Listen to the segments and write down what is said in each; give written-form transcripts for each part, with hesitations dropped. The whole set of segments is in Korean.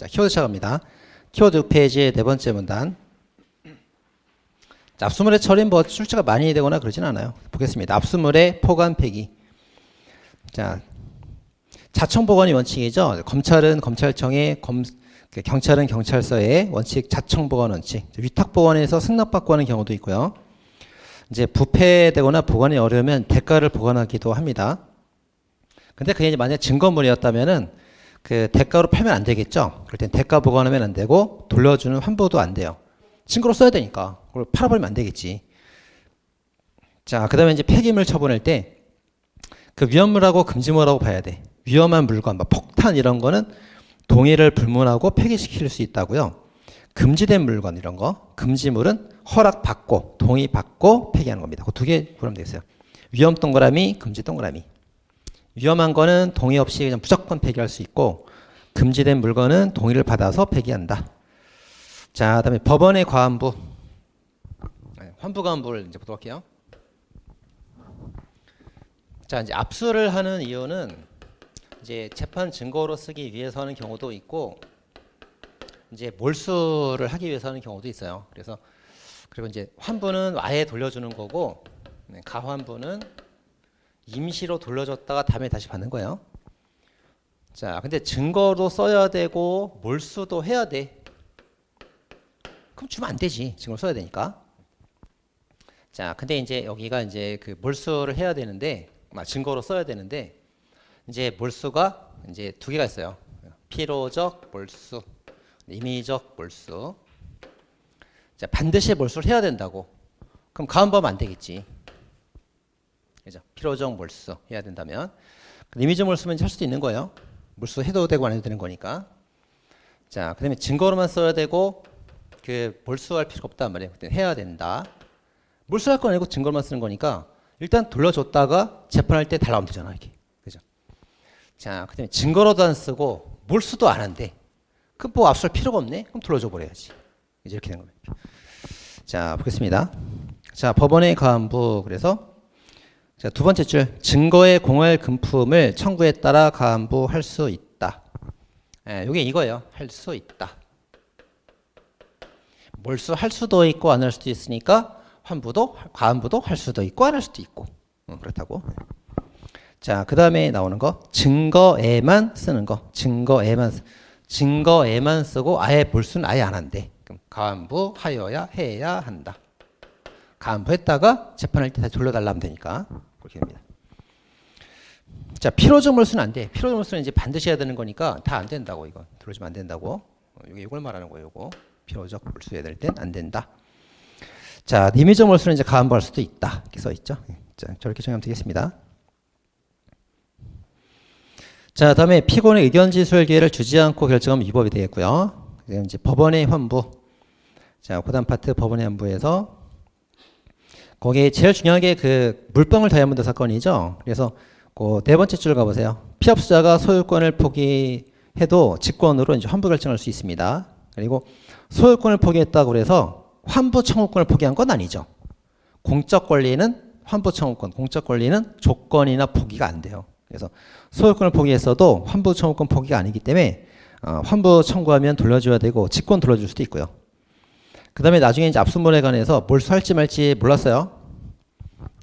자, 키워드 시작합니다. 키워드 6페이지의 네 번째 문단. 자, 압수물의 처리 뭐 출제가 많이 되거나 그러진 않아요. 보겠습니다. 압수물의 포관 폐기. 자, 자청 보관이 원칙이죠. 검찰은 검찰청에, 경찰은 경찰서에 원칙 자청 보관 원칙. 위탁 보관에서 승낙받고 하는 경우도 있고요. 이제 부패되거나 보관이 어려우면 대가를 보관하기도 합니다. 근데 그게 이제 만약 증거물이었다면은 그 대가로 팔면 안 되겠죠. 그럴 땐 대가 보관하면 안 되고 돌려주는 환부도 안 돼요. 증거로 써야 되니까 그걸 팔아버리면 안 되겠지. 자, 그 다음에 이제 폐기물 처분할 때 그 위험물하고 금지물하고 봐야 돼. 위험한 물건, 막 폭탄 이런 거는 동의를 불문하고 폐기시킬 수 있다고요. 금지된 물건 이런 거, 금지물은 허락받고 동의받고 폐기하는 겁니다. 그 두 개 보면 되겠어요. 위험 동그라미, 금지 동그라미. 위험한 거는 동의 없이 그냥 무조건 폐기할 수 있고, 금지된 물건은 동의를 받아서 폐기한다. 자, 그다음에 법원의 과환부, 환부 과환부를 이제 보도록 할게요. 자, 이제 압수를 하는 이유는 이제 재판 증거로 쓰기 위해서 하는 경우도 있고, 이제 몰수를 하기 위해서 하는 경우도 있어요. 그래서 그리고 이제 환부는 아예 돌려주는 거고, 가환부는 임시로 돌려줬다가 다음에 다시 받는 거예요. 자, 근데 증거로 써야 되고 몰수도 해야 돼. 그럼 주면 안 되지. 증거로 써야 되니까. 자, 근데 이제 여기가 이제 그 몰수를 해야 되는데, 증거로 써야 되는데, 이제 몰수가 이제 두 개가 있어요. 필요적 몰수, 임의적 몰수. 자, 반드시 몰수를 해야 된다고. 그럼 가한범 안 되겠지. 그죠? 필요적 몰수 해야 된다면. 임의적 몰수면 할 수도 있는 거예요. 몰수 해도 되고 안 해도 되는 거니까. 자, 그다음에 증거로만 써야 되고 그 몰수할 필요가 없단 말이에요. 그때 해야 된다. 몰수할 건 아니고 증거로만 쓰는 거니까 일단 돌려줬다가 재판할 때 달라오면 되잖아, 이렇게. 그죠? 자, 그다음에 증거로도 안 쓰고 몰수도 안 한대. 그럼 뭐 압수할 필요가 없네? 그럼 돌려줘 버려야지. 이제 이렇게 된 겁니다. 자, 보겠습니다. 자, 법원의 가한부. 그래서 자, 두 번째 줄, 증거의 공할 금품을 청구에 따라 가한부할 수 있다. 이게 이거예요. 할 수 있다. 몰수할 수도 있고 안 할 수도 있으니까 환부도 가한부도 할 수도 있고 안 할 수도 있고 그렇다고. 자, 그 다음에 나오는 거, 증거에만 쓰는 거. 증거에만 쓰고 아예 몰수는 아예 안 한대. 그럼 가한부 하여야 해야 한다. 가한부 했다가 재판할 때 다시 돌려달라면 되니까 그렇게 됩니다. 자, 필요적 몰수는 안 돼. 필요적 몰수는 이제 반드시 해야 되는 거니까 다 안 된다고. 이거 들어주면 안 된다고. 이걸 말하는 거예요. 이거 필요적 몰수 해야 될 땐 안 된다. 자, 임의적 몰수는 이제 가한부 할 수도 있다. 이렇게 써 있죠. 자, 저렇게 정하면 되겠습니다. 자, 다음에 피고인의 의견 진술 기회를 주지 않고 결정하면 위법이 되겠고요. 이제 법원의 환부. 자, 그다음 파트 법원의 환부에서 거기에 제일 중요한 게 그 물방울 다이아몬드 사건이죠. 그래서 그 네 번째 줄 가보세요. 피업수자가 소유권을 포기해도 직권으로 이제 환부 결정할 수 있습니다. 그리고 소유권을 포기했다고 그래서 환부 청구권을 포기한 건 아니죠. 공적 권리는 환부 청구권, 공적 권리는 조건이나 포기가 안 돼요. 그래서 소유권을 포기했어도 환부 청구권 포기가 아니기 때문에 환부 청구하면 돌려줘야 되고 직권 돌려줄 수도 있고요. 그 다음에 나중에 이제 압수물에 관해서 몰수할지 말지 몰랐어요.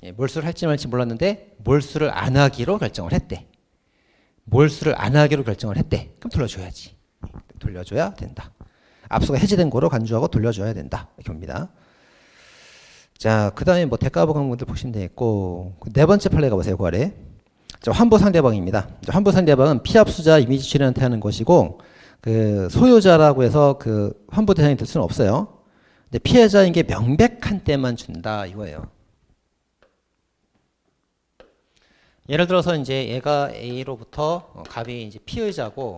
예, 몰수를 할지 말지 몰랐는데 몰수를 안 하기로 결정을 했대. 몰수를 안 하기로 결정을 했대. 그럼 돌려줘야지. 돌려줘야 된다. 압수가 해제된 거로 간주하고 돌려줘야 된다. 이렇게 봅니다. 자, 그 다음에 뭐 대가 보강분들 보시면 되겠고, 네 번째 판례 가보세요. 그 아래. 자, 환부 상대방입니다. 환부 상대방은 피압수자 이미지 출연한테 하는 것이고, 그 소유자라고 해서 그 환부 대상이 될 수는 없어요. 근데 피해자인 게 명백한 때만 준다 이거예요. 예를 들어서 이제 얘가 A로부터 갑이 이제 피의자고,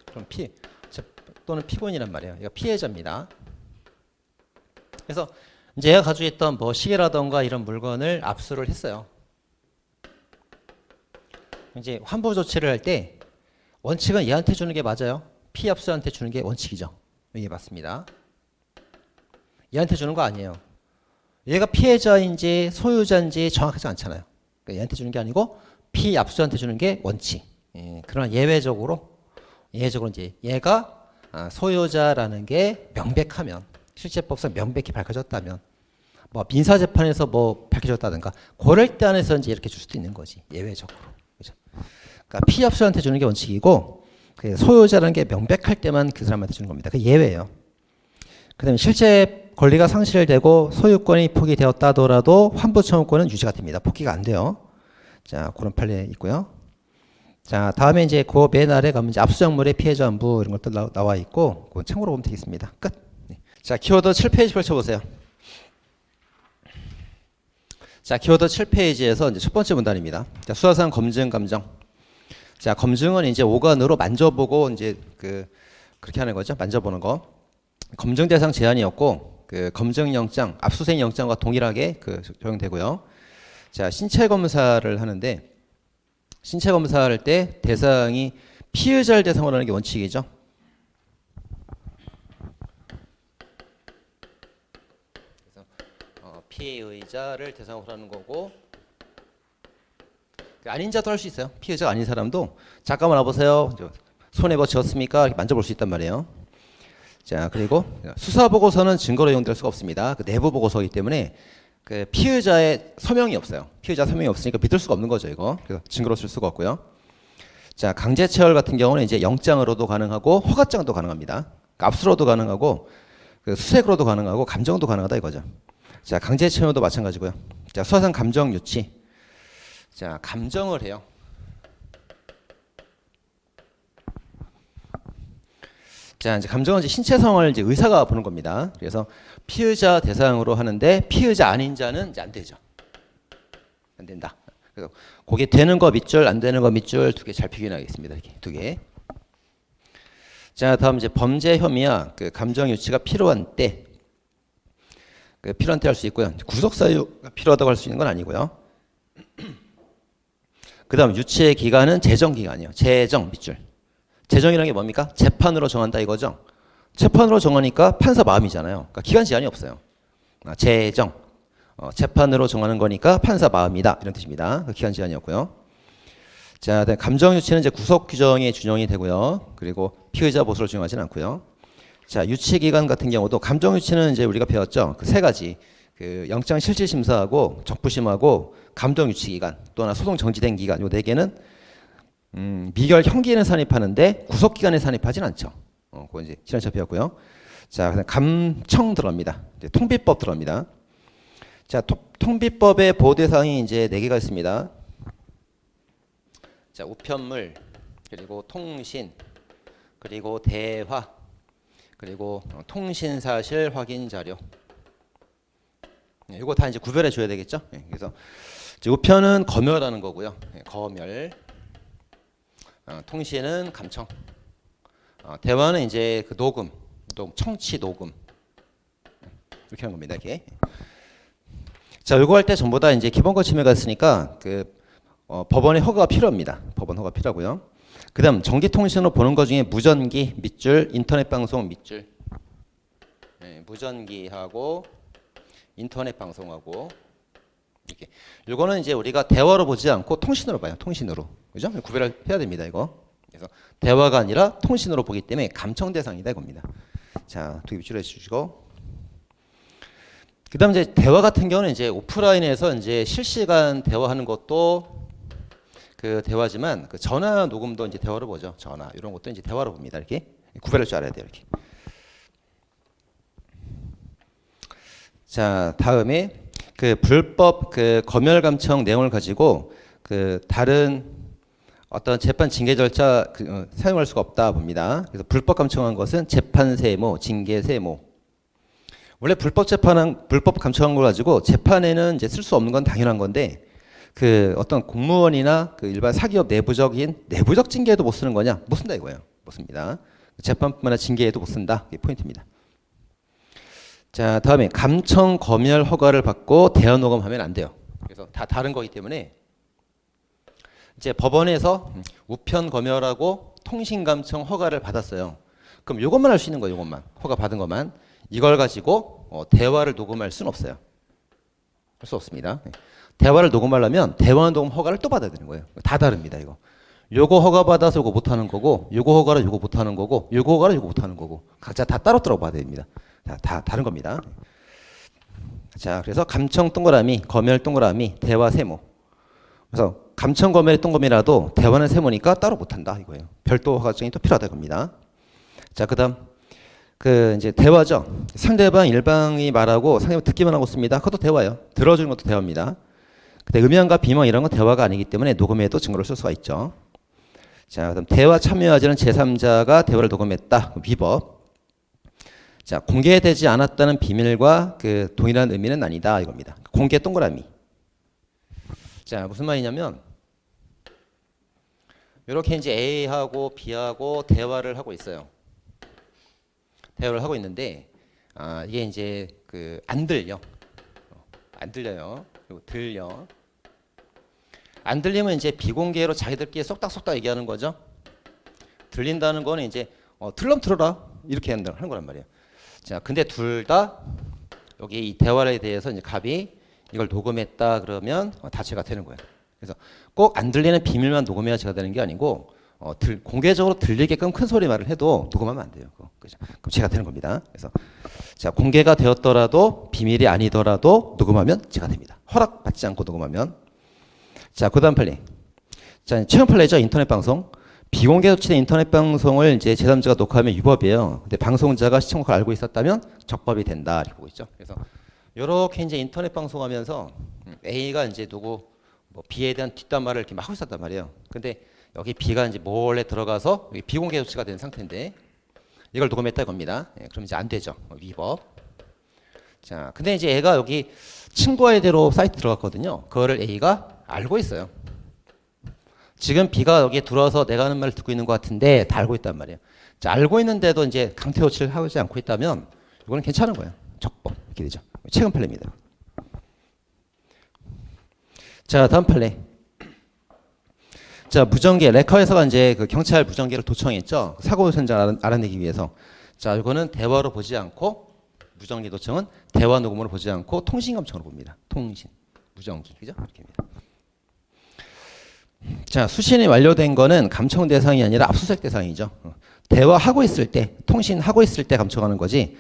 그럼 또는 피고인이란 말이에요. 얘가 피해자입니다. 그래서 이제 얘가 가지고 있던 뭐 시계라던가 이런 물건을 압수를 했어요. 이제 환부 조치를 할 때 원칙은 얘한테 주는 게 맞아요. 피압수한테 주는 게 원칙이죠. 이게 맞습니다. 얘한테 주는 거 아니에요. 얘가 피해자인지 소유자인지 정확하지 않잖아요. 그러니까 얘한테 주는 게 아니고 피압수한테 주는 게 원칙. 예, 그러나 예외적으로 예외적으로 이제 얘가 소유자라는 게 명백하면, 실제법상 명백히 밝혀졌다면, 뭐 민사재판에서 뭐 밝혀졌다든가 그럴 때 안에서 이제 이렇게 줄 수도 있는 거지, 예외적으로. 그죠? 그러니까 피압수한테 주는 게 원칙이고, 그 소유자라는 게 명백할 때만 그 사람한테 주는 겁니다. 그 예외예요. 그다음에 실제 권리가 상실되고 소유권이 포기되었다 하더라도 환부 청구권은 유지가 됩니다. 포기가 안 돼요. 자, 그런 판례 있고요. 자, 다음에 이제 그 맨 아래 가면 이제 압수작물의 피해자 안부 이런 것도 나와 있고, 그건 참고로 보면 되겠습니다. 끝. 네. 자, 키워드 7페이지 펼쳐보세요. 자, 키워드 7페이지에서 이제 첫 번째 문단입니다. 자, 수사상 검증 감정. 자, 검증은 이제 오간으로 만져보고 이제 그렇게 하는 거죠. 만져보는 거. 검증 대상 제한이었고, 그 검증 영장, 압수수색 영장과 동일하게 적용되고요. 자, 신체 검사를 하는데, 신체 검사할 때 대상이 피의자를 대상으로 하는 게 원칙이죠. 그래서 피의자를 대상으로 하는 거고, 아닌 자도 할 수 있어요. 피의자가 아닌 사람도 잠깐만 와보세요. 손에 뭐 쥐었습니까? 이렇게 만져볼 수 있단 말이에요. 자, 그리고 수사 보고서는 증거로 이용될 수가 없습니다. 그 내부 보고서이기 때문에 그 피의자의 서명이 없어요. 피의자 서명이 없으니까 믿을 수가 없는 거죠, 이거. 그래서 증거로 쓸 수가 없고요. 자, 강제 체열 같은 경우는 이제 영장으로도 가능하고 허가장도 가능합니다. 그러니까 압수로도 가능하고 그 수색으로도 가능하고 감정도 가능하다 이거죠. 자, 강제 체열도 마찬가지고요. 자, 수사상 감정 유치. 자, 감정을 해요. 자, 이제 감정은 이제 신체성을 이제 의사가 보는 겁니다. 그래서 피의자 대상으로 하는데 피의자 아닌 자는 이제 안 되죠. 안 된다. 그래서 그게 되는 거 밑줄, 안 되는 거 밑줄 두 개 잘 표기하겠습니다. 이렇게 두 개. 자, 다음 이제 범죄 혐의와 그 감정 유치가 필요한 때, 필요한 때 할 수 있고요. 구속 사유가 필요하다고 할 수 있는 건 아니고요. 그 다음 유치의 기간은 재정 기간이에요. 재정 밑줄. 재정이라는 게 뭡니까? 재판으로 정한다 이거죠. 재판으로 정하니까 판사 마음이잖아요. 그러니까 기간 제한이 없어요. 재정. 재판으로 정하는 거니까 판사 마음이다 이런 뜻입니다. 기간 제한이었고요. 자, 감정 유치는 이제 구속 규정이 준용이 되고요. 그리고 피의자 보수를 준용하지는 않고요. 자, 유치 기간 같은 경우도 감정 유치는 이제 우리가 배웠죠. 그 세 가지. 그 영장 실질 심사하고 적부심하고 감정 유치 기간 또 하나 소송 정지된 기간 요 네 개는 미결 형기에는 산입하는데 구속 기간에 산입하진 않죠. 그건 이제 지난주에 배웠고요. 자, 그다음 감청 들어갑니다. 이제 통비법 들어갑니다. 자, 통비법의 보호 대상이 이제 네 개가 있습니다. 자, 우편물 그리고 통신 그리고 대화 그리고 통신 사실 확인 자료. 이거 다 이제 구별해 줘야 되겠죠. 그래서 이제 우편은 검열하는 거고요. 검열. 통신은 감청. 대화는 이제 그 녹음, 청취 녹음. 이렇게 하는 겁니다. 이렇게. 자, 요거 할 때 전부 다 이제 기본권 침해가 있으니까 법원의 허가가 필요합니다. 법원 허가 필요하고요. 그다음 전기통신으로 보는 것 중에 무전기 밑줄, 인터넷 방송 밑줄. 무전기하고 인터넷 방송하고 이렇게. 요거는 이제 우리가 대화로 보지 않고 통신으로 봐요. 통신으로. 그죠? 구별을 해야 됩니다, 이거. 그래서 대화가 아니라 통신으로 보기 때문에 감청 대상이다 이겁니다. 자, 두 개 밑줄해 주시고. 그다음 이제 대화 같은 경우는 이제 오프라인에서 이제 실시간 대화하는 것도 그 대화지만 그 전화 녹음도 이제 대화로 보죠. 전화 이런 것도 이제 대화로 봅니다. 이렇게 구별할 줄 알아야 돼요. 이렇게. 자, 다음에 그 불법 그 검열 감청 내용을 가지고 그 다른 어떤 재판 징계 절차 사용할 수가 없다 봅니다. 그래서 불법 감청한 것은 재판 세모, 징계 세모. 원래 불법 감청한 걸 가지고 재판에는 이제 쓸 수 없는 건 당연한 건데 그 어떤 공무원이나 그 일반 사기업 내부적 징계에도 못 쓰는 거냐? 못 쓴다 이거예요. 못 씁니다. 재판뿐만 아니라 징계에도 못 쓴다. 이게 포인트입니다. 자, 다음에 감청 검열 허가를 받고 대화 녹음하면 안 돼요. 그래서 다 다른 거기 때문에 이제 법원에서 우편 검열하고 통신 감청 허가를 받았어요. 그럼 이것만 할 수 있는 거예요. 이것만 허가 받은 것만. 이걸 가지고 대화를 녹음할 수는 없어요. 할 수 없습니다. 대화를 녹음하려면 대화 녹음 허가를 또 받아야 되는 거예요. 다 다릅니다. 이거. 요거 허가받아서 요거 못하는 거고, 요거 허가라 요거 못하는 거고, 요거 허가라 요거 못하는 거고, 각자 다 따로 들어봐야 됩니다. 다 다른 겁니다. 자, 그래서 감청 동그라미, 검열 동그라미, 대화 세모. 그래서 감청 검열이 동그라미라도 대화는 세모니까 따로 못한다 이거예요. 별도 허가증이 또 필요하다 겁니다. 자, 그다음 그 이제 대화죠. 상대방 일방이 말하고 상대방 듣기만 하고 있습니다. 그것도 대화예요. 들어주는 것도 대화입니다. 근데 음향과 비명 이런 건 대화가 아니기 때문에 녹음해도 증거를 쓸 수가 있죠. 자, 그다음 대화 참여하지는 제3자가 대화를 녹음했다. 위법. 자, 공개되지 않았다는 비밀과 그 동일한 의미는 아니다 이겁니다. 공개 동그라미. 자, 무슨 말이냐면 이렇게 이제 A하고 B하고 대화를 하고 있어요. 대화를 하고 있는데 이게 이제 그 안 들려. 안 들려요. 그리고 들려. 안 들리면 이제 비공개로 자기들끼리 쏙닥쏙닥 얘기하는 거죠. 들린다는 거는 이제 들럼 들어라 이렇게 하는 거란 말이에요. 자, 근데 둘 다 여기 이 대화에 대해서 이제 갑이 이걸 녹음했다 그러면 다 죄가 되는 거예요. 그래서 꼭 안 들리는 비밀만 녹음해야 죄가 되는 게 아니고 공개적으로 들리게끔 큰 소리 말을 해도 녹음하면 안 돼요. 그죠? 그럼 죄가 되는 겁니다. 그래서 자, 공개가 되었더라도 비밀이 아니더라도 녹음하면 죄가 됩니다. 허락받지 않고 녹음하면. 자, 그다음 판례. 자, 최근 판례죠. 인터넷 방송. 비공개 조치된 인터넷 방송을 이제 제3자가 녹화하면 위법이에요. 근데 방송자가 시청자 걸 알고 있었다면 적법이 된다 이렇게 보고 있죠. 그래서 이렇게 이제 인터넷 방송하면서 A가 이제 누구 뭐 B에 대한 뒷담화를 이렇게 막 하고 있었단 말이에요. 근데 여기 B가 이제 몰래 들어가서 여기 비공개 조치가 된 상태인데 이걸 녹음했다 이겁니다. 예, 그럼 이제 안 되죠. 위법. 자, 근데 이제 애가 여기 친구 아이디로 사이트 들어갔거든요. 그거를 A가 알고 있어요. 지금 B가 여기에 들어와서 내가 하는 말을 듣고 있는 것 같은데 다 알고 있단 말이에요. 자, 알고 있는데도 이제 강퇴 조치를 하지 않고 있다면 이거는 괜찮은 거예요. 적법 이렇게 되죠. 최근 판례입니다. 자, 다음 판례. 자, 무전기 레커에서가 이제 그 경찰 무전기를 도청했죠. 사고 현장 알아내기 위해서. 자, 이거는 대화로 보지 않고 무전기 도청은 대화 녹음으로 보지 않고 통신 감청으로 봅니다. 통신, 무전기, 그죠? 이렇게입니다. 자, 수신이 완료된 거는 감청 대상이 아니라 압수수색 대상이죠. 대화하고 있을 때, 통신하고 있을 때 감청하는 거지.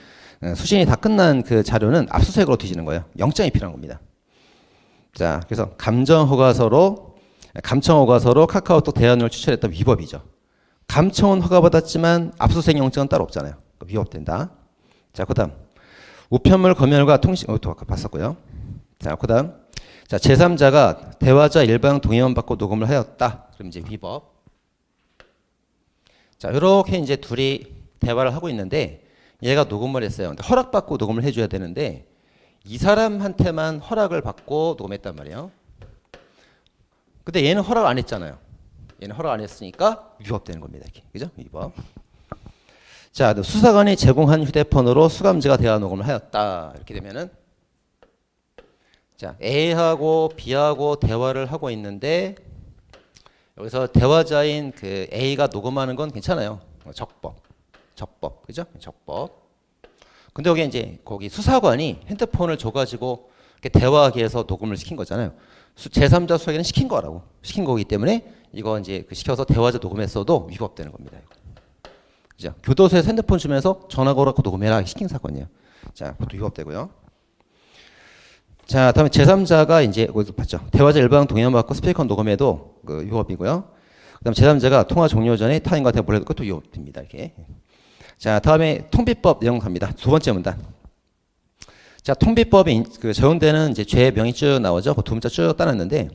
수신이 다 끝난 그 자료는 압수수색으로 뒤지는 거예요. 영장이 필요한 겁니다. 자, 그래서 감청 허가서로 카카오톡 대화를 추천했던 위법이죠. 감청은 허가받았지만 압수수색 영장은 따로 없잖아요. 위법된다. 자, 그다음 우편물 검열과 통신 봤었고요. 자, 그다음 자, 제3자가 대화자 일방 동의만 받고 녹음을 하였다. 그럼 이제 위법. 자, 이렇게 이제 둘이 대화를 하고 있는데 얘가 녹음을 했어요. 근데 허락받고 녹음을 해줘야 되는데 이 사람한테만 허락을 받고 녹음했단 말이에요. 근데 얘는 허락 안 했잖아요. 얘는 허락 안 했으니까 위법되는 겁니다. 이렇게. 그죠? 위법. 자, 수사관이 제공한 휴대폰으로 수감자가 대화 녹음을 하였다. 이렇게 되면은 자, A하고 B하고 대화를 하고 있는데 여기서 대화자인 그 A가 녹음하는 건 괜찮아요. 적법. 그죠? 적법. 근데 여기 이제 거기 수사관이 핸드폰을 줘가지고 이렇게 대화하게 해서 녹음을 시킨 거잖아요. 제3자 수사관은 시킨 거라고. 시킨 거기 때문에 이거 이제 그 시켜서 대화자 녹음했어도 위법되는 겁니다. 그죠? 교도소에서 핸드폰 주면서 전화 걸어갖고 녹음해라 시킨 사건이에요. 자, 그것도 위법되고요. 자, 다음에 제3자가 이제 여기서 봤죠. 대화자 일방 동의만 받고 스피커 녹음해도 그 위법이고요. 그다음 제3자가 통화 종료 전에 타인과 대화 몰래 그것도 위법입니다. 이렇게. 자, 다음에 통비법 내용 갑니다. 두 번째 문단. 자, 통비법이 그 적용되는 이제 죄의 명이 쭉 나오죠. 그 두 문자 쭉 따놨는데,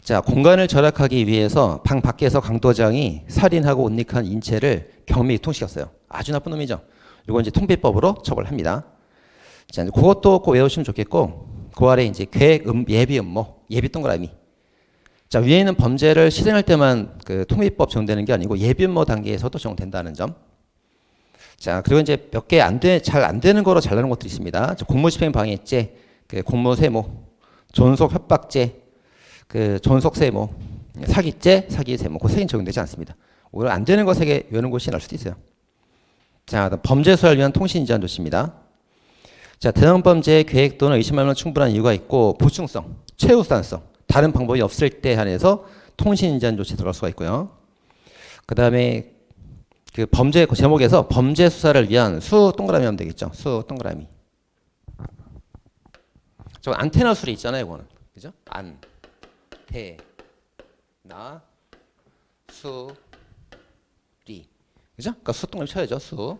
자, 공간을 절약하기 위해서 방 밖에서 강도장이 살인하고 은닉한 인체를 경미 유통시켰어요. 아주 나쁜 놈이죠. 이거 이제 통비법으로 처벌합니다. 자, 그것도 꼭 외우시면 좋겠고, 그 아래 이제 계획, 예비 음모, 예비 동그라미. 자, 위에 있는 범죄를 실행할 때만 그 통비법 적용되는 게 아니고 예비 음모 단계에서도 적용된다는 점. 자, 그리고 이제 몇 개 잘 안 되는 거로 잘 나는 것들이 있습니다. 공무집행 방해죄, 그 공무세모, 존속 협박죄, 그 존속 세모, 사기죄, 사기 세모. 그 세 개는 적용되지 않습니다. 오히려 안 되는 거 세 개 외우는 곳이 날 수도 있어요. 자, 범죄 수사를 위한 통신 제한 조치입니다. 자, 대형 범죄의 계획 또는 의심하면 충분한 이유가 있고 보충성, 최우선성, 다른 방법이 없을 때 한해서 통신인지한 조치 들어갈 수가 있고요. 그 다음에 그 범죄 제목에서 범죄 수사를 위한 수 동그라미 하면 되겠죠. 수 동그라미. 저 안테나 수리 있잖아요, 이거는. 그죠? 안, 테, 나, 수, 리. 그죠? 그러니까 수 동그라미 쳐야죠, 수.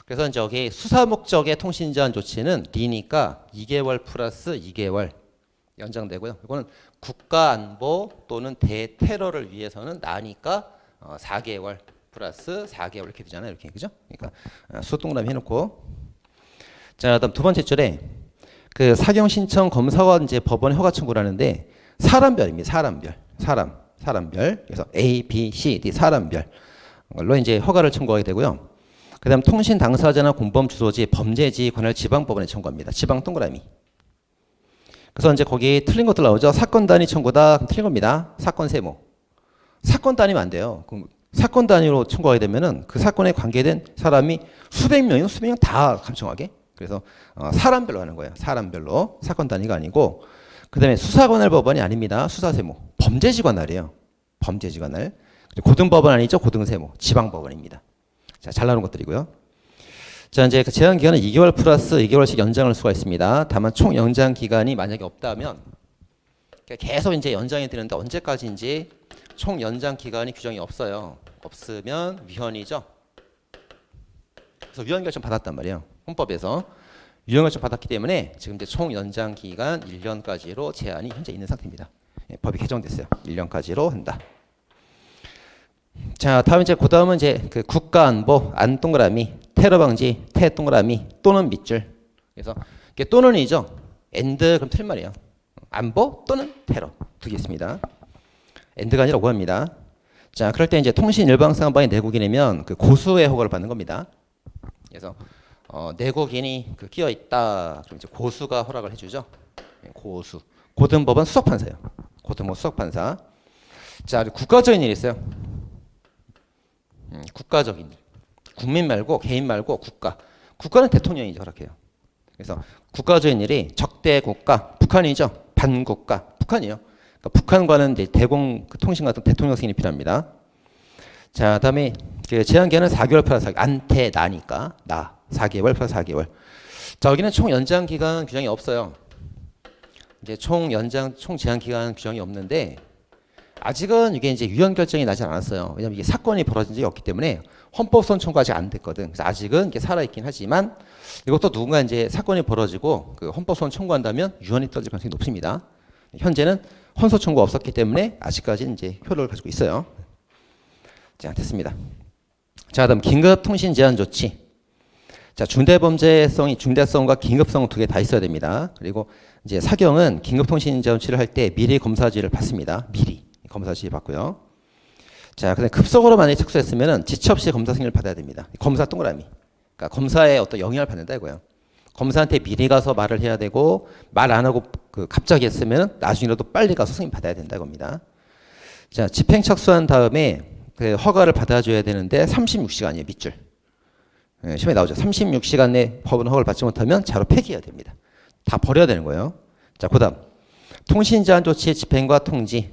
그래서 이제 여기 수사 목적의 통신 제한 조치는 리니까 2개월 플러스 2개월 연장되고요. 이거는 국가 안보 또는 대테러를 위해서는 나니까 4개월 플러스 4개월 이렇게 되잖아요. 이렇게. 그죠? 그러니까 수 동그라미 해놓고. 자, 그다음 두 번째 줄에 그 사경 신청 검사와 이제 법원에 허가 청구를 하는데 사람별입니다. 사람별. 그래서 A, B, C, D 사람별로 이제 허가를 청구하게 되고요. 그다음 통신 당사자나 공범 주소지 범죄지 관할 지방법원에 청구합니다. 지방 동그라미. 그래서 이제 거기 틀린 것들 나오죠. 사건 단위 청구다. 그럼 틀린 겁니다. 사건 세모. 사건 단위면 안 돼요. 그럼 사건 단위로 청구하게 되면은 그 사건에 관계된 사람이 수백 명 다 감청하게. 그래서 사람별로 하는 거예요. 사람별로. 사건 단위가 아니고. 그다음에 수사관할 법원이 아닙니다. 수사세모. 범죄지 관할이에요. 범죄지 관할. 고등법원 아니죠. 고등세모. 지방법원입니다. 자, 잘 나오는 것들이고요. 자, 이제 그 제한 기간은 2개월 플러스 2개월씩 연장할 수가 있습니다. 다만 총 연장 기간이 만약에 없다면 계속 이제 연장이 되는데 언제까지인지 총 연장 기간이 규정이 없어요. 없으면 위헌이죠. 그래서 위헌 결정 받았단 말이에요. 헌법에서 위헌 결정 받았기 때문에 지금 이제 총 연장 기간 1년까지로 제한이 현재 있는 상태입니다. 법이 개정됐어요. 1년까지로 한다. 자, 다음 이제 그다음은 이제 그 국가 안보 안 동그라미, 테러 방지 태 동그라미 또는 밑줄. 그래서 이게 또는이죠. and 그럼 틀린 말이에요. 안보 또는 테러 두 개 있습니다. and가 아니라 오합니다. 자, 그럴 때 이제 통신 일방상방의 내국인이면 그 고수의 허가를 받는 겁니다. 그래서 내국인이 그 끼어 있다. 그럼 이제 고수가 허락을 해주죠. 고수. 고등법원 수석판사예요. 고등법원 수석판사. 자, 국가적인 일이 있어요. 국가적인 일. 국민 말고 개인 말고 국가. 국가는 대통령이 허락해요. 그래서 국가적인 일이 적대 국가, 북한이죠. 반국가, 북한이에요. 그러니까 북한과는 이제 대공 통신 같은 대통령 승인이 필요합니다. 자, 그다음에 그 제한 기간은 4개월 플러스 4개월. 안테 나니까 나 4개월 플러스 4개월. 자, 여기는 총 연장 기간 규정이 없어요. 이제 총 제한 기간 규정이 없는데 아직은 이게 이제 유연 결정이 나지 않았어요. 왜냐하면 이게 사건이 벌어진 적이 없기 때문에 헌법소원 청구가 아직 안 됐거든. 그래서 아직은 이게 살아있긴 하지만 이것도 누군가 이제 사건이 벌어지고 그 헌법소원 청구한다면 유연이 떨어질 가능성이 높습니다. 현재는 헌소 청구가 없었기 때문에 아직까지는 이제 효력을 가지고 있어요. 자, 됐습니다. 자, 그다음 긴급 통신 제한 조치. 자, 중대성과 긴급성 두 개 다 있어야 됩니다. 그리고 이제 사경은 긴급 통신 제한 조치를 할 때 미리 검사지를 받습니다. 미리 검사지 받고요. 자, 근데 급속으로 만약에 착수했으면은 지체 없이 검사 승인을 받아야 됩니다. 검사 동그라미. 그러니까 검사의 어떤 영향을 받는다 이거예요. 검사한테 미리 가서 말을 해야 되고 말 안 하고 그 갑자기 했으면 나중이라도 빨리 가서 승인 받아야 된다 이겁니다. 자, 집행 착수한 다음에 그 허가를 받아줘야 되는데 36시간이에요. 밑줄. 시험에 나오죠. 36시간 내 법원 허가를 받지 못하면 자로 폐기해야 됩니다. 다 버려야 되는 거예요. 자, 그다음 통신 제한 조치의 집행과 통지.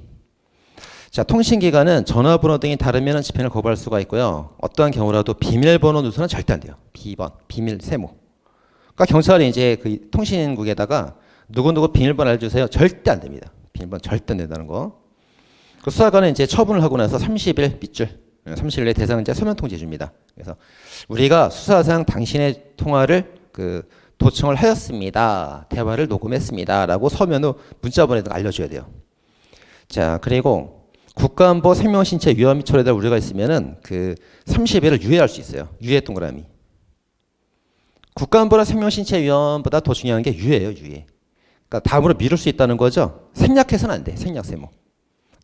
자, 통신기관은 전화번호 등이 다르면 집행을 거부할 수가 있고요. 어떠한 경우라도 비밀번호 누설은 절대 안 돼요. 비밀 세모. 그러니까 경찰이 이제 그 통신국에다가 누구누구 비밀번호 알려주세요. 절대 안 됩니다. 비밀번호 절대 안 된다는 거. 그 수사관은 이제 처분을 하고 나서 30일 밑줄. 30일 내 대상자 서면 통지해 줍니다. 그래서 우리가 수사상 당신의 통화를 그 도청을 하였습니다. 대화를 녹음했습니다라고 서면으로 문자 보내든 알려줘야 돼요. 자, 그리고 국가안보 생명신체 위험 및 초래될 우려가 있으면은 그 30일을 유예할 수 있어요. 유예 동그라미. 국가안보나 생명신체 위험보다 더 중요한 게 유예예요. 유예. 그러니까 다음으로 미룰 수 있다는 거죠. 생략해서는 안 돼. 생략 세모.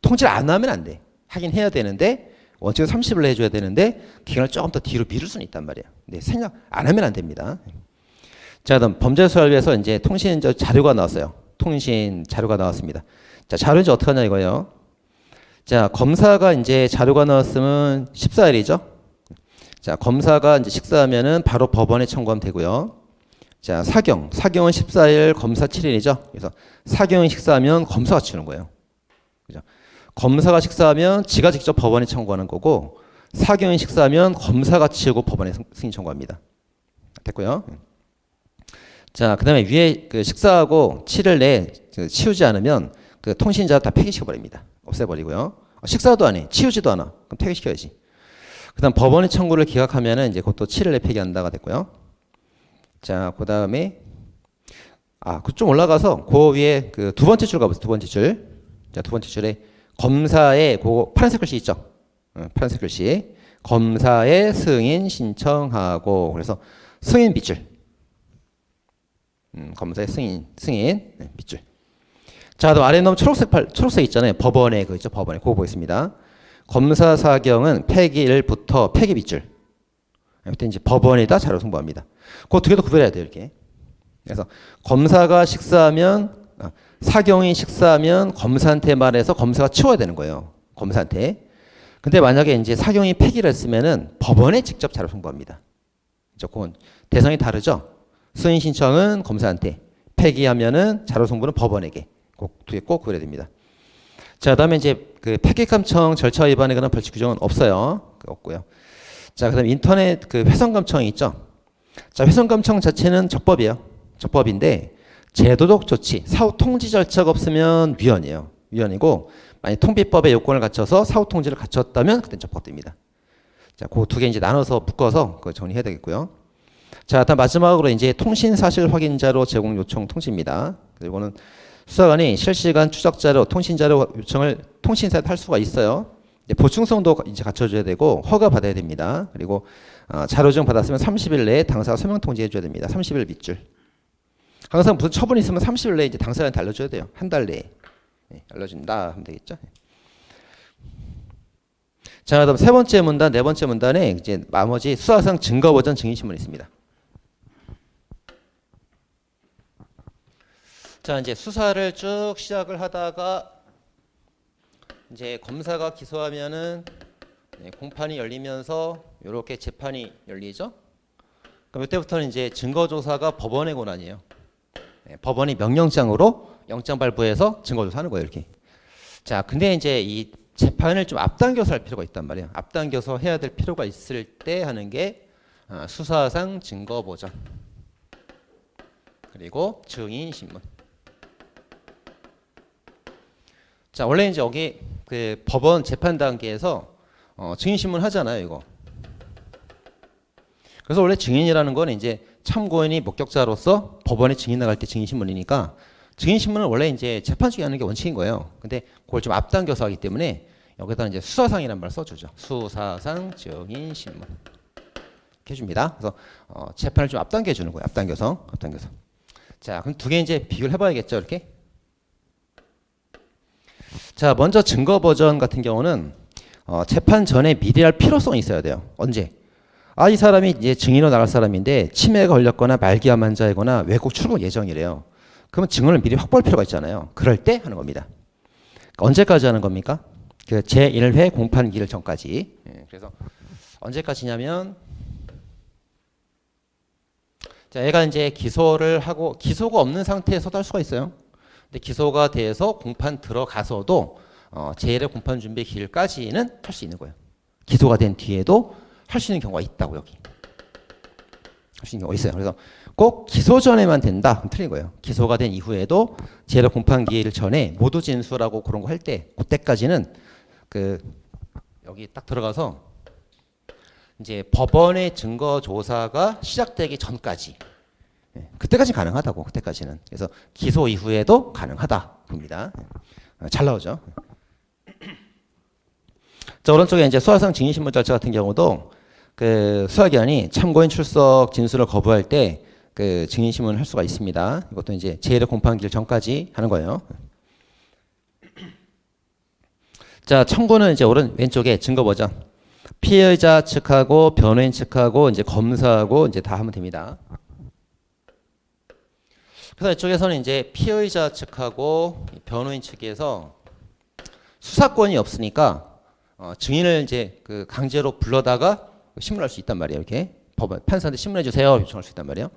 통지를 안 하면 안 돼. 하긴 해야 되는데 원칙은 30일 해줘야 되는데 기간을 조금 더 뒤로 미룰 수는 있단 말이에요. 근데 생략 안 하면 안 됩니다. 자, 그다음 범죄 수사를 위해서 이제 통신 자료가 나왔어요. 통신 자료가 나왔습니다. 자, 자료 이제 어떻게 하냐 이거예요. 자, 검사가 이제 자료가 나왔으면 14일이죠. 자, 검사가 이제 식사하면은 바로 법원에 청구하면 되고요. 자, 사경은 14일, 검사 7일이죠. 그래서 사경이 식사하면 검사가 치는 거예요. 그죠? 검사가 식사하면 지가 직접 법원에 청구하는 거고 사경이 식사하면 검사가 치우고 법원에 승인 청구합니다. 됐고요. 자, 그다음에 위에 그 식사하고 7일 내에 치우지 않으면 그 통신자 다 폐기시켜 버립니다. 없애버리고요. 식사도 안 해. 치우지도 않아. 그럼 폐기시켜야지. 그다음 법원의 청구를 기각하면은 이제 그것도 7일 내에 폐기한다가 됐고요. 자, 그다음에 좀 올라가서 그 위에 그 두 번째 줄 가보세요. 두 번째 줄. 자, 두 번째 줄에 검사의 그 파란색 글씨 있죠? 파란색 글씨. 검사의 승인 신청하고 그래서 승인 빗줄. 검사의 승인 빗줄. 자, 그다음 아래 넘 초록색 있잖아요. 법원에 그 있죠? 법원에 그거 보겠습니다. 검사 사경은 폐기일부터 폐기 빗줄. 이때 이제 법원에다 자료 송부합니다. 그 두 개도 구별해야 돼요, 이렇게. 그래서 검사가 식사하면 사경이 식사하면 검사한테 말해서 검사가 치워야 되는 거예요. 검사한테. 근데 만약에 이제 사경이 폐기를 했으면은 법원에 직접 자료 송부합니다. 그건 대상이 다르죠. 승인 신청은 검사한테, 폐기하면은 자료 송부는 법원에게. 두 개 꼭 구별해야 됩니다. 자, 그다음에 이제 그 폐기감청 절차 위반에 관한 벌칙 규정은 없어요. 없고요. 자, 그다음 인터넷 그 회선감청이 있죠. 자, 회선감청 자체는 적법이에요. 적법인데 제도적 조치, 사후 통지 절차가 없으면 위헌이에요. 위헌이고 만약 통비법의 요건을 갖춰서 사후 통지를 갖췄다면 그때는 적법됩니다. 자, 그 두 개 이제 나눠서 묶어서 그거 정리해야 되겠고요. 자, 다음 마지막으로 이제 통신 사실 확인자료 제공 요청 통지입니다. 이거는 수사관이 실시간 추적 자료, 통신 자료 요청을 통신사에 할 수가 있어요. 보충성도 이제 갖춰줘야 되고 허가 받아야 됩니다. 그리고 자료 좀 받았으면 30일 내에 당사가 서명 통지해줘야 됩니다. 30일 밑줄. 항상 무슨 처분이 있으면 30일 내에 이제 당사자한테 알려줘야 돼요. 한 달 내에 알려준다 하면 되겠죠. 자, 그다음 세 번째 문단, 네 번째 문단에 이제 나머지 수사상 증거 버전 증인 신문이 있습니다. 자, 이제 수사를 쭉 시작을 하다가 이제 검사가 기소하면은 공판이 열리면서 이렇게 재판이 열리죠. 그럼 이때부터는 이제 증거조사가 법원의 권한이에요. 법원이 명령장으로 영장 발부해서 증거조사하는 거예요, 이렇게. 자, 근데 이제 이 재판을 좀 앞당겨서 할 필요가 있단 말이에요. 앞당겨서 해야 될 필요가 있을 때 하는 게 수사상 증거 보전 그리고 증인 신문. 자, 원래 이제 여기 그 법원 재판 단계에서 증인 신문 하잖아요, 이거. 그래서 원래 증인이라는 건 이제 참고인이 목격자로서 법원에 증인 나갈 때 증인 신문이니까 증인 신문은 원래 이제 재판 중에 하는 게 원칙인 거예요. 근데 그걸 좀 앞당겨서 하기 때문에 여기다 이제 수사상이라는 말을 써주죠. 수사상 증인 신문 이렇게 해줍니다. 그래서 재판을 좀 앞당겨 주는 거예요. 앞당겨서. 자, 그럼 두 개 이제 비교를 해봐야겠죠, 이렇게. 자, 먼저 증거 버전 같은 경우는 재판 전에 미리 할 필요성이 있어야 돼요. 언제? 이 사람이 이제 증인으로 나갈 사람인데 치매가 걸렸거나 말기암 환자이거나 외국 출국 예정이래요. 그러면 증언을 미리 확보할 필요가 있잖아요. 그럴 때 하는 겁니다. 그러니까 언제까지 하는 겁니까? 그 제1회 공판 기일 전까지. 그래서 언제까지냐면 자, 얘가 이제 기소를 하고 기소가 없는 상태에서도 할 수가 있어요. 근데 기소가 돼서 공판 들어가서도 제1회 공판 준비 기일까지는 할 수 있는 거예요. 기소가 된 뒤에도 할 수 있는 경우가 있다고 여기. 할 수 있는 경우가 있어요. 그래서 꼭 기소 전에만 된다. 그럼 틀린 거예요. 기소가 된 이후에도 제1회 공판 기일 전에 모두 진술하고 그런 거 할 때 그때까지는 그 여기 딱 들어가서 이제 법원의 증거 조사가 시작되기 전까지 그때까지 가능하다고. 그때까지는. 그래서 기소 이후에도 가능하다 봅니다. 잘 나오죠. 자, 오른쪽에 이제 수사상 증인신문 절차 같은 경우도 그 수사기관이 참고인 출석 진술을 거부할 때 그 증인신문을 할 수가 있습니다. 이것도 이제 제1회 공판기일 전까지 하는 거예요. 자, 청구는 이제 왼쪽에 증거 버전. 피해자 측하고 변호인 측하고 이제 검사하고 이제 다 하면 됩니다. 그래서 이쪽에서는 이제 피해자 측하고 변호인 측에서 수사권이 없으니까 증인을 이제 그 강제로 불러다가 신문할 수 있단 말이에요. 이렇게 법원 판사한테 신문해 주세요 요청할 수 있단 말이에요.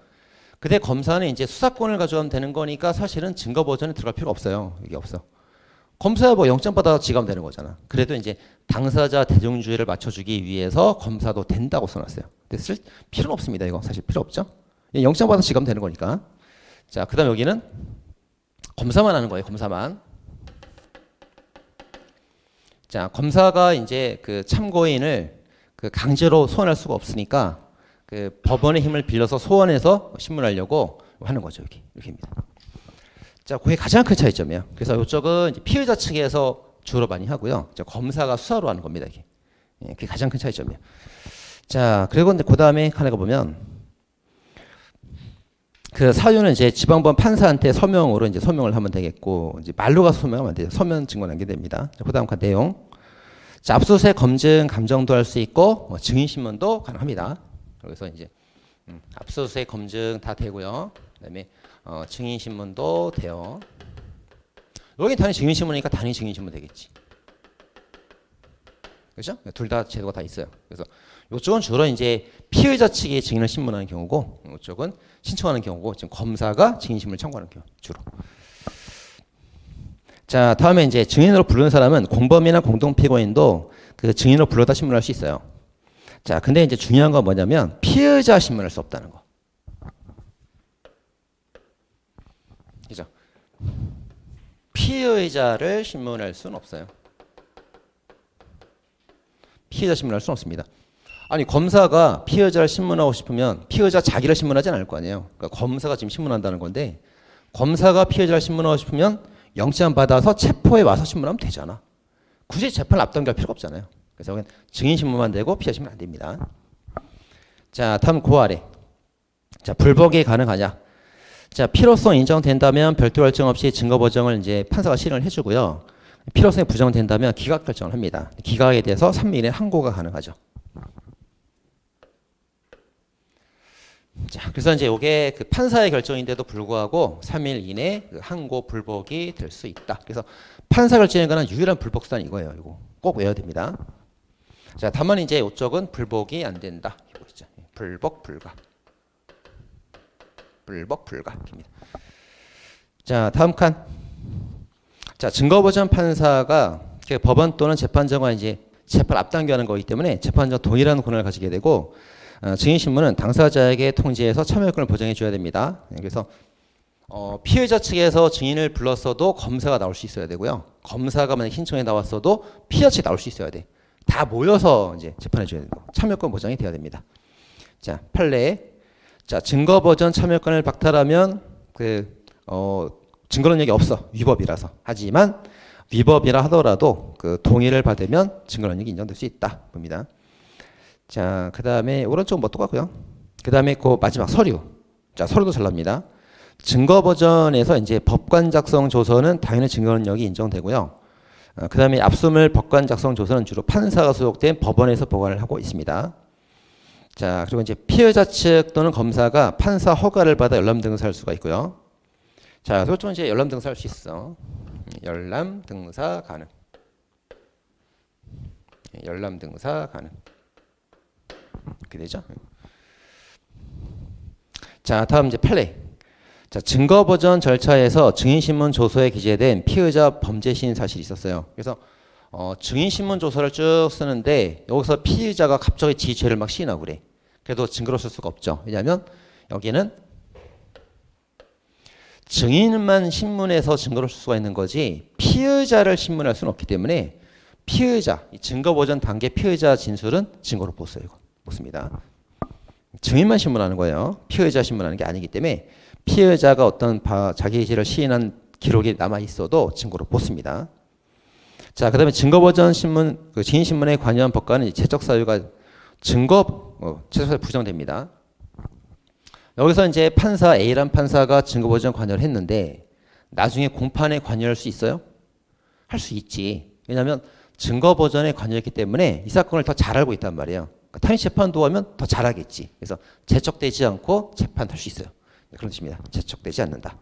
근데 검사는 이제 수사권을 가져가면 되는 거니까 사실은 증거 버전에 들어갈 필요가 없어요. 이게 없어. 검사야 뭐 영장 받아서 지가면 되는 거잖아. 그래도 이제 당사자 대중주의를 맞춰주기 위해서 검사도 된다고 써놨어요. 근데 쓸 필요는 없습니다. 이거 사실 필요 없죠. 영장 받아서 지가면 되는 거니까. 자, 그다음 여기는 검사만 하는 거예요. 검사만. 자, 검사가 이제 그 참고인을 그 강제로 소환할 수가 없으니까 그 법원의 힘을 빌려서 소환해서 신문하려고 하는 거죠. 여기 이렇게입니다. 자, 그게 가장 큰 차이점이에요. 그래서 이쪽은 이제 피의자 측에서 주로 많이 하고요. 검사가 수사로 하는 겁니다. 이게. 그게 가장 큰 차이점이에요. 자, 그리고 이제 그 다음에 하나가 보면 그 사유는 이제 지방법 판사한테 서명으로 이제 소명을 하면 되겠고, 이제 말로 가서 소명하면 안 돼요. 서면 증거는 게 됩니다. 그 다음 내용. 자, 압수수색 검증 감정도 할 수 있고 증인 신문도 가능합니다. 그래서 이제 압수수색 검증 다 되고요. 그다음에 증인 신문도 돼요. 여기 당연히 증인 신문이니까 당연히 증인 신문 되겠지. 그렇죠? 둘 다 제도가 다 있어요. 그래서 이쪽은 주로 이제 피의자 측이 증인을 신문하는 경우고, 이쪽은 신청하는 경우고, 지금 검사가 증인 신문을 청구하는 경우 주로. 자, 다음에 이제 증인으로 부르는 사람은 공범이나 공동 피고인도 그 증인으로 불러다 신문할 수 있어요. 자, 근데 이제 중요한 건 뭐냐면 피의자 신문할 수 없다는 거. 그죠? 피의자를 신문할 수는 없어요. 피의자 신문할 수는 없습니다. 아니, 검사가 피의자를 신문하고 싶으면 피의자 자기를 신문하지 않을 거 아니에요. 그러니까 검사가 지금 신문한다는 건데, 검사가 피의자를 신문하고 싶으면 영장 받아서 체포에 와서 신문하면 되잖아. 굳이 재판을 앞당길 필요가 없잖아요. 그래서 여기는 증인 신문만 되고 피의자 신문 안 됩니다. 자, 다음 그 아래. 자, 불복이 가능하냐? 자, 필요성 인정된다면 별도 결정 없이 증거 보정을 이제 판사가 실행을 해주고요. 필요성이 부정된다면 기각 결정을 합니다. 기각에 대해서 3일 이내 항고가 가능하죠. 자, 그래서 이제 이게 그 판사의 결정인데도 불구하고 3일 이내 그 항고 불복이 될 수 있다. 그래서 판사 결정에 관한 유일한 불복 수단이 이거예요. 이거 꼭 외워야 됩니다. 자, 다만 이제 이쪽은 불복이 안 된다. 이거 있죠. 불복 불가. 불복 불가입니다. 자, 다음 칸. 자, 증거보전 판사가 법원 또는 재판정과 이제 재판 앞당겨하는 거기 때문에 재판정 동일한 권한을 가지게 되고, 증인신문은 당사자에게 통지해서 참여권을 보장해 줘야 됩니다. 그래서 피의자 측에서 증인을 불렀어도 검사가 나올 수 있어야 되고요. 검사가 만약 신청에 나왔어도 피의자 측이 나올 수 있어야 돼. 다 모여서 이제 재판해 줘야 되고 참여권 보장이 돼야 됩니다. 자, 판례. 자, 증거보전 참여권을 박탈하면 증거 능력이 없어. 위법이라서. 하지만 위법이라 하더라도 그 동의를 받으면 증거 능력이 인정될 수 있다 봅니다. 자, 그 다음에 오른쪽 뭐 똑같고요. 그 다음에 그 마지막 서류. 자, 서류도 잘 납니다. 증거 버전에서 이제 법관 작성 조서는 당연히 증거 능력이 인정되고요. 그 다음에 압수물 법관 작성 조서는 주로 판사가 소속된 법원에서 보관을 하고 있습니다. 자, 그리고 이제 피의자 측 또는 검사가 판사 허가를 받아 열람 등사할 수가 있고요. 자, 그리고 이제 열람 등사할 수 있어. 열람 등사 가능. 열람 등사 가능. 이렇게 되죠. 자, 다음 이제 판례. 자, 증거 보전 절차에서 증인신문 조서에 기재된 피의자 범죄 시인 사실이 있었어요. 그래서 증인신문 조서를 쭉 쓰는데 여기서 피의자가 갑자기 지 죄를 막 시인하고 그래. 그래도 증거로 쓸 수가 없죠. 왜냐하면 여기는 증인만 신문해서 증거로 쓸 수가 있는 거지 피의자를 신문할 수는 없기 때문에 피의자, 증거 보전 단계 피의자 진술은 증거로 못 써요. 못 씁니다. 증인만 신문하는 거예요. 피의자 신문하는 게 아니기 때문에 피의자가 어떤 자기 죄를 시인한 기록이 남아 있어도 증거로 못 씁니다. 자, 그다음에 증거 보전 신문, 그 증인 신문에 관여한 법관은 제적 사유가 제적 사유 부정됩니다. 여기서 이제 판사 A란 판사가 증거 보전 관여를 했는데 나중에 공판에 관여할 수 있어요? 할 수 있지. 왜냐하면 증거 보전에 관여했기 때문에 이 사건을 더 잘 알고 있단 말이에요. 그러니까 타인 재판도 하면 더 잘하겠지. 그래서 제척되지 않고 재판할 수 있어요. 그런 뜻입니다. 제척되지 않는다.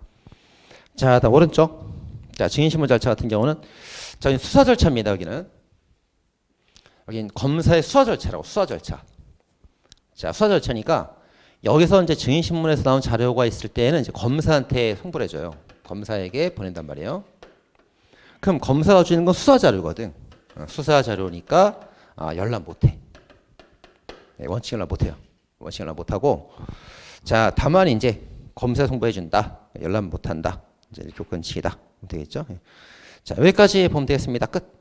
자, 다음 오른쪽. 자, 증인신문 절차 같은 경우는 자, 수사 절차입니다. 여기는 검사의 수사 절차라고. 수사 절차. 자, 수사 절차니까 여기서 이제 증인신문에서 나온 자료가 있을 때에는 이제 검사한테 송부를 해줘요. 검사에게 보낸단 말이에요. 그럼 검사가 주는 건 수사 자료거든. 수사 자료니까 열람 못해. 네, 원칙 열람 못해요. 원칙 열람 못하고 자 다만 이제 검사 송부해 준다. 열람 못한다. 이제 교권치이다. 되겠죠? 자 여기까지 보면 되겠습니다. 끝.